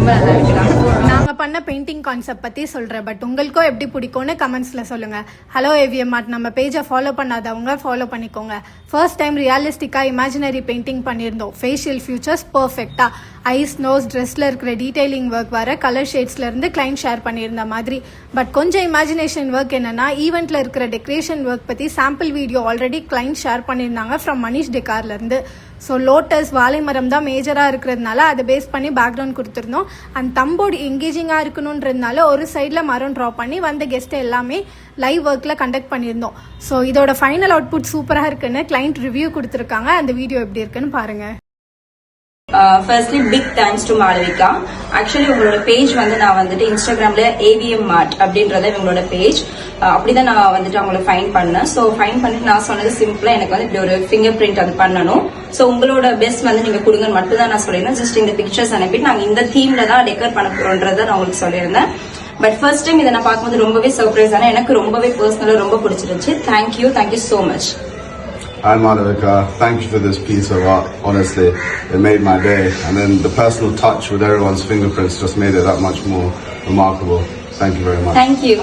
ரொம்ப நல்லா இருக்குடா. நாங்க பண்ண பெயிண்டிங் கான்செப்ட் பத்தி சொல்றேன், பட் உங்களுக்கும் எப்படி பிடிக்கும்னு கமெண்ட்ஸ்ல சொல்லுங்க. ஹலோ ஏவிஎம் ஆர்ட் நம்ம பேஜை ஃபாலோ பண்ணாதவங்க ஃபாலோ பண்ணிக்கோங்க. ஃபர்ஸ்ட் டைம் ரியலிஸ்டிக்கா இமேஜினரி பெயிண்டிங் பண்ணியிருந்தோம். ஃபேஷியல் ஃபியூச்சர்ஸ் பர்ஃபெக்டா, ஐஸ், நோஸ், ட்ரெஸ்ல இருக்கிற டீடைலிங் ஒர்க் வர கலர் ஷேட்ஸ்ல இருந்து கிளைண்ட் ஷேர் பண்ணியிருந்த மாதிரி. பட் கொஞ்சம் இமேஜினேஷன் ஒர்க் என்னன்னா, ஈவெண்ட்ல இருக்கிற டெக்கரேஷன் ஒர்க் பத்தி sample video already client share பண்ணியிருந்தாங்க ஃப்ரம் மனிஷ் டெக்கார்ல இருந்து. ஸோ லோட்டஸ், வாழை மரம் தான் மேஜராக இருக்கிறதுனால அதை பேஸ் பண்ணி பேக்ரவுண்ட் கொடுத்துருந்தோம். அண்ட் தம்போடு எங்கேஜிங்காக இருக்கணுன்றதுனால ஒரு சைடில் மரம் ட்ரா பண்ணி வந்த கெஸ்ட்டை எல்லாமே லைவ் ஒர்க்கில் கண்டக்ட் பண்ணியிருந்தோம். ஸோ இதோட ஃபைனல் அவுட்புட் சூப்பராக இருக்குன்னு கிளைண்ட் ரிவ்யூ கொடுத்துருக்காங்க. அந்த வீடியோ எப்படி இருக்குன்னு பாருங்க. Firstly big thanks to Malavika. Actually உங்களோட பேஜ் நான் இன்ஸ்டாகிராம்ல ஏவிஎம் ஆர்ட் அப்படின்றத இவங்களோட பேஜ் அப்படிதான் நான் அவங்கள ஃபைன் பண்ணேன். ஸோ ஃபைன் பண்ணிட்டு நான் சொன்னது சிம்பிளா எனக்கு இப்படி ஒரு ஃபிங்கர் பிரிண்ட் அது பண்ணணும். ஸோ உங்களோட பெஸ்ட் நீங்க கொடுங்கன்னு மட்டும் தான் நான் சொல்லியிருந்தேன். ஜஸ்ட் இந்த பிக்சர்ஸ் அனுப்பிட்டு நாங்க இந்த தீம்ல தான் டெக்கர் பண்ண போறோன்றத நான் உங்களுக்கு சொல்லியிருந்தேன். பட் ஃபர்ஸ்ட் டைம் இதை நான் பார்க்கும்போது ரொம்பவே சர்ப்ரைஸ் ஆனா எனக்கு ரொம்பவே பர்சனலா ரொம்ப பிடிச்சிருந்துச்சு. Thank you so much. Hi Malavika, thank you for this piece of art. Honestly, it made my day. And then the personal touch with everyone's fingerprints just made it that much more remarkable. Thank you very much. Thank you.